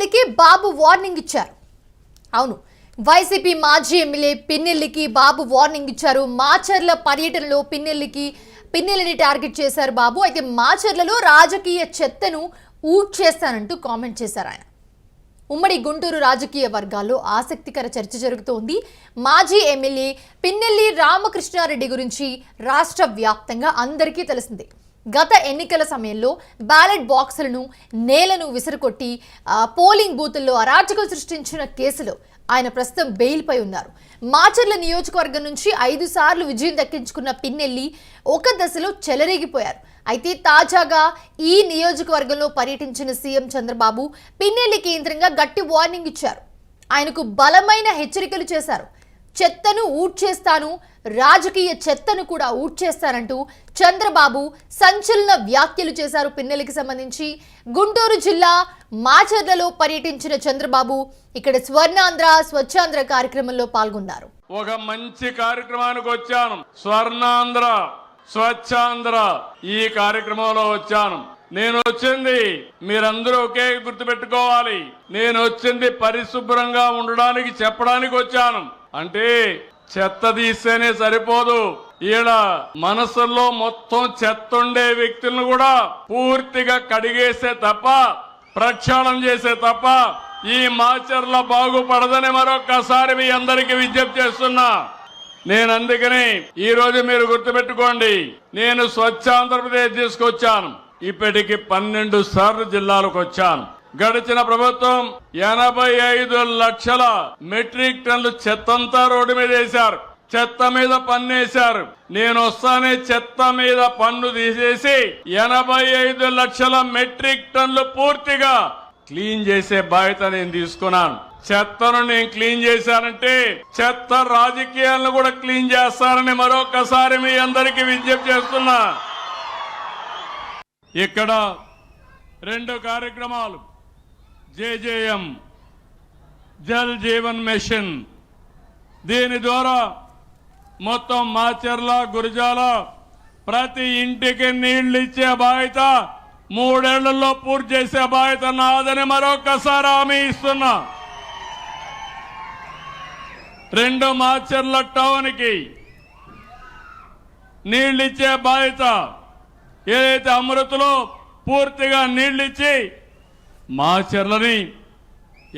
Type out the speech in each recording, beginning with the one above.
పిన్నెల్లికి బాబు warning ఇచ్చారు. అవును, YCP మాజీ ఎమ్మెల్యే పిన్నెల్లికి బాబు వార్నింగ్ ఇచ్చారు. మాచర్ల పర్యటనలో పిన్నెల్లిని టార్గెట్ చేశారు బాబు. అయితే మాచర్లలో రాజకీయ చెత్తను ఊడ్చేస్తానంటూ కామెంట్ చేశారు ఆయన. ఉమ్మడి గుంటూరు రాజకీయ వర్గాల్లో ఆసక్తికర చర్చ జరుగుతోంది. మాజీ ఎమ్మెల్యే పిన్నెల్లి రామకృష్ణారెడ్డి గురించి రాష్ట్ర వ్యాప్తంగా అందరికీ తెలిసిందే. గత ఎన్నికల సమయంలో బ్యాలెట్ బాక్సులను నేలను విసిరుకొట్టి పోలింగ్ బూతుల్లో అరాచకం సృష్టించిన కేసులో ఆయన ప్రస్తుతం బెయిల్పై ఉన్నారు. మాచర్ల నియోజకవర్గం నుంచి 5 సార్లు విజయం దక్కించుకున్న పిన్నెల్లి ఒక దశలో చెలరేగిపోయారు. అయితే తాజాగా ఈ నియోజకవర్గంలో పర్యటించిన సీఎం చంద్రబాబు పిన్నెల్లి కేంద్రంగా గట్టి వార్నింగ్ ఇచ్చారు. ఆయనకు బలమైన హెచ్చరికలు చేశారు. చెత్తను ఊడ్చేస్తాను, రాజకీయ చెత్తను కూడా ఊడ్చేస్తానంటూ చంద్రబాబు సంచలన వ్యాఖ్యలు చేశారు. పిన్నెల్లికి సంబంధించి గుంటూరు జిల్లా మాచర్లలో పర్యటించిన చంద్రబాబు ఇక్కడ స్వర్ణాంధ్ర స్వచ్ఛాంధ్ర కార్యక్రమంలో పాల్గొన్నారు. ఒక మంచి కార్యక్రమానికి వచ్చాను. స్వర్ణాంధ్ర స్వచ్ఛాంధ్ర ఈ కార్యక్రమంలో వచ్చాను. నేను వచ్చింది మీరందరూ ఒకే గుర్తుపెట్టుకోవాలి. నేను వచ్చింది పరిశుభ్రంగా ఉండడానికి చెప్పడానికి వచ్చాను. అంటే చెత్త తీస్తేనే సరిపోదు, ఈడ మనసుల్లో మొత్తం చెత్త ఉండే వ్యక్తులను కూడా పూర్తిగా కడిగేసే తప్ప, ప్రక్షాళన చేసే తప్ప ఈ మాచర్ల బాగుపడదని మరొక్కసారి మీ అందరికీ విజ్ఞప్తి చేస్తున్నా. నేను అందుకని ఈ రోజు మీరు గుర్తుపెట్టుకోండి, నేను స్వచ్ఛ ఆంధ్రప్రదేశ్ తీసుకొచ్చాను. ఇప్పటికి 12 సార్లు జిల్లాలకు వచ్చాను. గడిచిన ప్రభుత్వం 85 లక్షల మెట్రిక్ టన్నులు చెత్తంతా రోడ్డు మీద వేశారు. చెత్త మీద పన్ను వేశారు. నేను వస్తానే చెత్త మీద పన్ను తీసేసి 85 లక్షల మెట్రిక్ టన్నులు పూర్తిగా క్లీన్ చేసే బాధ్యత నేను తీసుకున్నాను. చెత్తను నేను క్లీన్ చేశానంటే చెత్త రాజకీయాలను కూడా క్లీన్ చేస్తానని మరొకసారి మీ అందరికీ విజ్ఞప్తి చేస్తున్నా. ఇక్కడ 2 కార్యక్రమాలు, జేజేఎం జల్ జీవన్ మిషన్, దీని ద్వారా మొత్తం మాచర్ల గురజాల ప్రతి ఇంటికి నీళ్లు ఇచ్చే బాధ్యత 3 ఏళ్లలో పూర్తి చేసే బాధ్యత నాదని మరొకసారి హామీ ఇస్తున్నా. 2 మాచర్ల టౌన్ కి నీళ్లు ఇచ్చే బాధ్యత, ఏదైతే అమృతలో పూర్తిగా నీళ్లు ఇచ్చి మాచర్లని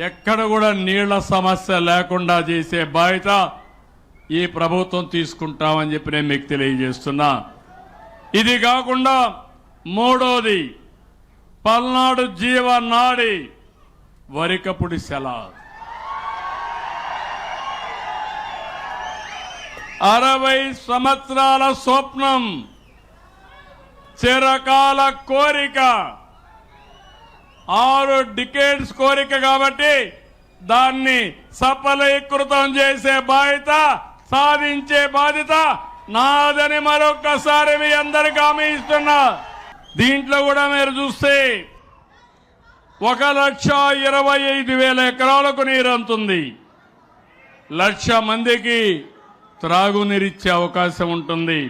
ఎక్కడ కూడా నీళ్ల సమస్య లేకుండా చేసే బాధ్యత ఈ ప్రభుత్వం తీసుకుంటామని చెప్పి నేను మీకు తెలియజేస్తున్నా. ఇది కాకుండా 3వది పల్నాడు జీవనాడి వరికపుడి సెల, 60 సంవత్సరాల స్వప్నం, చిరకాల కోరిక, 6 డికేడ్స్ కోరిక కాబట్టి దాన్ని సఫలీకృతం చేసే బాధ్యత, సాధించే బాధ్యత నాదని మరొక్కసారి మీ అందరికీ హామీ ఇస్తున్నా. దీంట్లో కూడా మీరు చూస్తే 1,25,000 ఎకరాలకు నీరు అందుతుంది. 1,00,000 మందికి త్రాగునీరిచ్చే అవకాశం ఉంటుంది.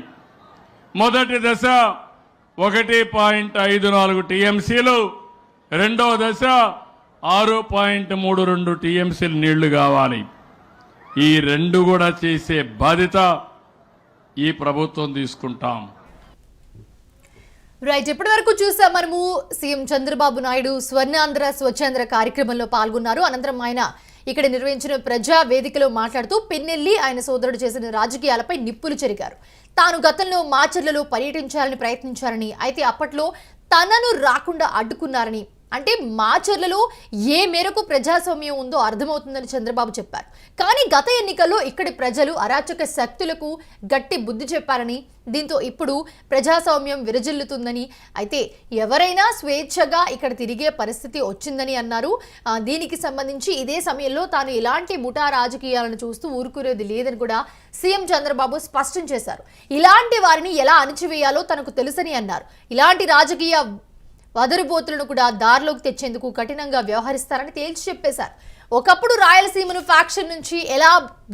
మొదటి దశ 1.54 టీఎంసీలు, 2వ దశ 6.32 టీఎంసీలు నీళ్లు కావాలి. ఈ 2 కూడా చేసే బాధ్యత ఈ ప్రభుత్వం తీసుకుంటాం. రైట్, ఇప్పటి వరకు చూసాం మనము సీఎం చంద్రబాబు నాయుడు స్వర్ణాంధ్ర స్వచ్ఛాంధ్ర కార్యక్రమంలో పాల్గొన్నారు. అనంతరం ఆయన ఇక్కడ నిర్వహించిన ప్రజా వేదికలో మాట్లాడుతూ పిన్నెల్లి ఆయన సోదరుడు చేసిన రాజకీయాలపై నిప్పులు చెరిగారు. తాను గతంలో మాచర్లలో పర్యటించాలని ప్రయత్నించారని, అయితే అప్పట్లో తనను రాకుండా అడ్డుకున్నారని, అంటే మాచర్లలో ఏ మేరకు ప్రజాస్వామ్యం ఉందో అర్థమవుతుందని చంద్రబాబు చెప్పారు. కానీ గత ఎన్నికల్లో ఇక్కడి ప్రజలు అరాచక శక్తులకు గట్టి బుద్ధి చెప్పారని, దీంతో ఇప్పుడు ప్రజాస్వామ్యం విరజిల్లుతుందని, అయితే ఎవరైనా స్వేచ్ఛగా ఇక్కడ తిరిగే పరిస్థితి వచ్చిందని అన్నారు. దీనికి సంబంధించి ఇదే సమయంలో తాను ఇలాంటి ముఠా రాజకీయాలను చూస్తూ ఊరుకునేది లేదని కూడా సీఎం చంద్రబాబు స్పష్టం చేశారు. ఇలాంటి వారిని ఎలా అణచివేయాలో తనకు తెలుసని అన్నారు. ఇలాంటి రాజకీయ వదరుబోతులను కూడా దారిలోకి తెచ్చేందుకు కఠినంగా వ్యవహరిస్తారని తేల్చి చెప్పేశారు. ఒకప్పుడు రాయలసీమను ఫ్యాక్షన్ నుంచి ఎలా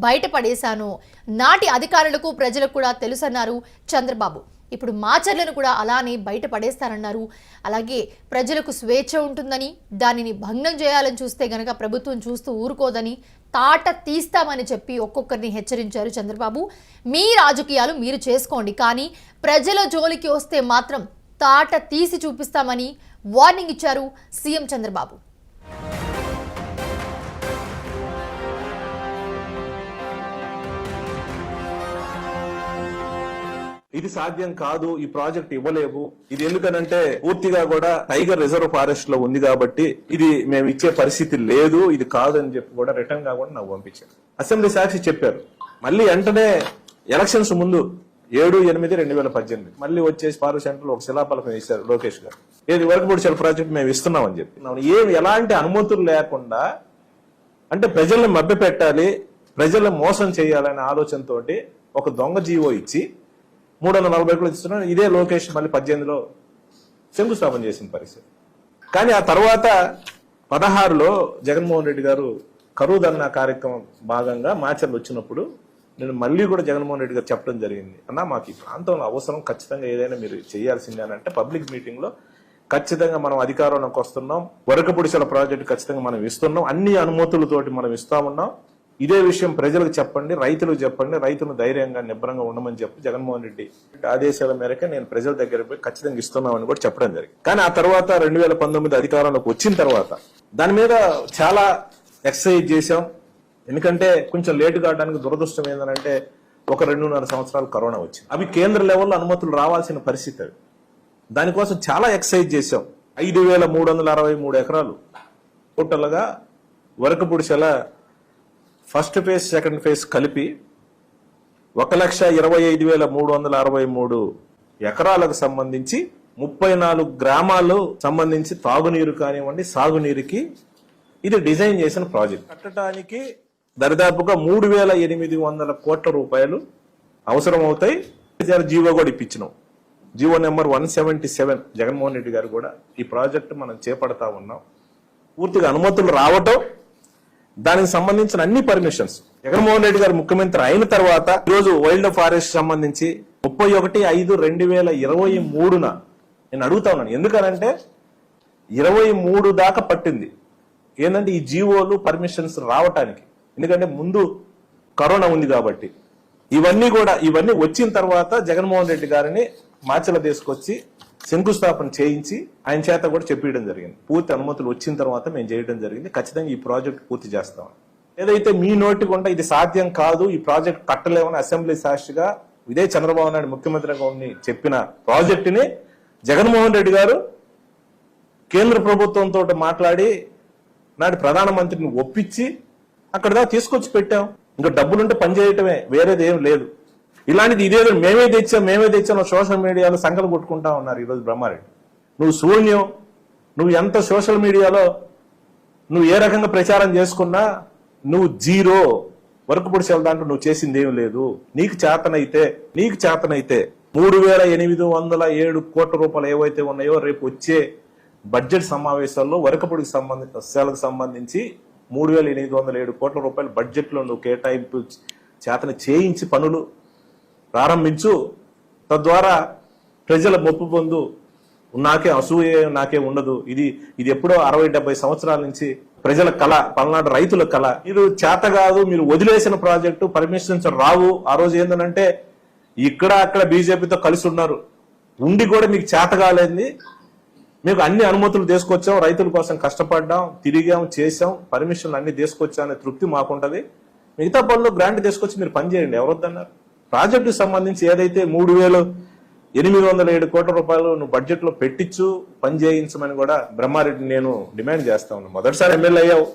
బయటపడేశానో నాటి అధికారులకు ప్రజలకు కూడా తెలుసన్నారు చంద్రబాబు. ఇప్పుడు మాచర్లను కూడా అలానే బయట పడేస్తారన్నారు. అలాగే ప్రజలకు స్వేచ్ఛ ఉంటుందని, దానిని భంగం చేయాలని చూస్తే గనక ప్రభుత్వం చూస్తూ ఊరుకోదని, తాట తీస్తామని చెప్పి ఒక్కొక్కరిని హెచ్చరించారు చంద్రబాబు. మీ రాజకీయాలు మీరు చేసుకోండి, కానీ ప్రజల జోలికి వస్తే మాత్రం తాట తీసి చూపిస్తామని వార్నింగ్ ఇచ్చారు సీఎం చంద్రబాబు. ఇది సాధ్యం కాదు, ఈ ప్రాజెక్ట్ ఇవ్వలేవు. ఇది ఎందుకనంటే పూర్తిగా కూడా టైగర్ రిజర్వ్ ఫారెస్ట్ లో ఉంది కాబట్టి ఇది మేము ఇచ్చే పరిస్థితి లేదు, ఇది కాదు అని చెప్పి కూడా రిటర్న్ గా కూడా నాకు పంపించారు. అసెంబ్లీ సాక్షి చెప్పారు. మళ్ళీ వెంటనే ఎలక్షన్స్ ముందు 7/8/2018 మళ్ళీ వచ్చేసి పారు సెంటర్ ఒక శిలాఫలకం వేశారు లోకేష్ గారు. ఏది వరకపూడి ప్రాజెక్ట్ మేము ఇస్తున్నామని చెప్పి ఎలాంటి అనుమతులు లేకుండా, అంటే ప్రజల్ని మభ్య పెట్టాలి, ప్రజల్ని మోసం చేయాలనే ఆలోచనతోటి ఒక దొంగ జీవో ఇచ్చి 340 కోట్లు ఇస్తున్నాను. ఇదే లోకేష్ మళ్ళీ 18లో శంకుస్థాపన చేసిన పరిస్థితి. కానీ ఆ తర్వాత 16లో జగన్మోహన్ రెడ్డి గారు కరువు ధర్నా కార్యక్రమం భాగంగా మాచర్లు వచ్చినప్పుడు నేను మళ్ళీ కూడా జగన్మోహన్ రెడ్డి గారు చెప్పడం జరిగింది, అన్న మాకు ఈ ప్రాంతంలో అవసరం, ఖచ్చితంగా ఏదైనా మీరు చేయాల్సిందే అని అంటే పబ్లిక్ మీటింగ్ లో ఖచ్చితంగా మనం అధికారంలోకి వస్తున్నాం, వరకపుడిసెల ప్రాజెక్టు ఖచ్చితంగా మనం ఇస్తున్నాం, అన్ని అనుమతులతోటి మనం ఇస్తా ఉన్నాం, ఇదే విషయం ప్రజలకు చెప్పండి, రైతులకు చెప్పండి, రైతులు ధైర్యంగా నిబ్బరంగా ఉండమని చెప్పి జగన్మోహన్ రెడ్డి ఆదేశాల మేరకు నేను ప్రజల దగ్గర పోయి ఖచ్చితంగా ఇస్తున్నామని కూడా చెప్పడం జరిగింది. కానీ ఆ తర్వాత 2019 అధికారంలోకి వచ్చిన తర్వాత దాని మీద చాలా ఎక్సర్సైజ్ చేశాం. ఎందుకంటే కొంచెం లేట్ కావడానికి దురదృష్టం ఏంటంటే ఒక 2.5 సంవత్సరాలు కరోనా వచ్చింది. అవి కేంద్ర లెవెల్లో అనుమతులు రావాల్సిన పరిస్థితి. అవి దానికోసం చాలా ఎక్సర్సైజ్ చేశాం. 5,363 ఎకరాలు టోటల్ గా వరకపుడిసెల ఫస్ట్ ఫేజ్ సెకండ్ ఫేజ్ కలిపి 1,25,363 ఎకరాలకు సంబంధించి 34 గ్రామాలు సంబంధించి తాగునీరు కానివ్వండి, సాగునీరుకి ఇది డిజైన్ చేసిన ప్రాజెక్ట్. కట్టడానికి దరిదాపుగా 3,800 కోట్ల రూపాయలు అవసరం అవుతాయి. జీవో కూడా ఇప్పించినాం. జీవో నెంబర్ 177 జగన్మోహన్ రెడ్డి గారు కూడా ఈ ప్రాజెక్టు మనం చేపడతా ఉన్నాం. పూర్తిగా అనుమతులు రావటం, దానికి సంబంధించిన అన్ని పర్మిషన్స్ జగన్మోహన్ రెడ్డి గారు ముఖ్యమంత్రి అయిన తర్వాత ఈరోజు వైల్డ్ ఫారెస్ట్ సంబంధించి 31/5/2023 నేను అడుగుతా ఉన్నాను. ఎందుకనంటే 23 దాకా పట్టింది ఏంటంటే ఈ జీవోలు పర్మిషన్స్ రావటానికి. ఎందుకంటే ముందు కరోనా ఉంది కాబట్టి ఇవన్నీ వచ్చిన తర్వాత జగన్మోహన్ రెడ్డి గారిని మాచర్ల తీసుకొచ్చి శంకుస్థాపన చేయించి ఆయన చేత కూడా చెప్పడం జరిగింది. పూర్తి అనుమతులు వచ్చిన తర్వాత మేము చేయడం జరిగింది. ఖచ్చితంగా ఈ ప్రాజెక్ట్ పూర్తి చేస్తాం. ఏదైతే మీ నోటి గుండా ఇది సాధ్యం కాదు, ఈ ప్రాజెక్ట్ కట్టలేమని అసెంబ్లీ సాక్షిగా ఇదే చంద్రబాబు నాయుడు ముఖ్యమంత్రిగా ఉండి చెప్పిన ప్రాజెక్టుని జగన్మోహన్ రెడ్డి గారు కేంద్ర ప్రభుత్వంతో మాట్లాడి నాటి ప్రధానమంత్రిని ఒప్పించి అక్కడ దాకా తీసుకొచ్చి పెట్టాం. ఇంకా డబ్బులుంటే పనిచేయటమే, వేరేది ఏం లేదు. ఇలాంటిది ఇదేదో మేమే తెచ్చాం సోషల్ మీడియాలో సంకలు కొట్టుకుంటా ఉన్నారు ఈరోజు బ్రహ్మారెడ్డి. నువ్వు శూన్యం, నువ్వు ఎంత సోషల్ మీడియాలో నువ్వు ఏ రకంగా ప్రచారం చేసుకున్నా నువ్వు జీరో. వరకపుడిసెల దాంట్లో నువ్వు చేసింది ఏం లేదు. నీకు చేతనైతే 3,807 కోట్ల రూపాయలు ఏవైతే ఉన్నాయో రేపు వచ్చే బడ్జెట్ సమావేశాల్లో వరకపుడిసెలకు సంబంధించి 3,807 కోట్ల రూపాయలు బడ్జెట్ లో నువ్వు కేటాయింపు చేతన చేయించి పనులు ప్రారంభించు. తద్వారా ప్రజల మొప్పు పొందు. నాకే అసూయ నాకే ఉండదు. ఇది ఎప్పుడో 60-70 సంవత్సరాల నుంచి ప్రజల కళ, పల్నాడు రైతుల కళ. మీరు చేత కాదు, మీరు వదిలేసిన ప్రాజెక్టు పర్మిషన్స్ రావు. ఆ రోజు ఏంటంటే ఇక్కడ అక్కడ బీజేపీతో కలిసి ఉన్నారు, ఉండి కూడా మీకు చేత కాలేంది. మీకు అన్ని అనుమతులు తీసుకొచ్చాం, రైతుల కోసం కష్టపడ్డాం, తిరిగాం, చేసాం, పర్మిషన్లు అన్ని తీసుకొచ్చా అనే తృప్తి మాకుంటది. మిగతా పనులు గ్రాంట్ తీసుకొచ్చి మీరు పని చేయండి, ఎవరొద్దన్నారు. ప్రాజెక్టుకు సంబంధించి ఏదైతే 3,807 కోట్ల రూపాయలు నువ్వు బడ్జెట్ లో పెట్టించు, పని చేయించమని కూడా బ్రహ్మారెడ్డి నేను డిమాండ్ చేస్తా ఉన్నాను. మొదటిసారి ఎమ్మెల్యే అయ్యావు,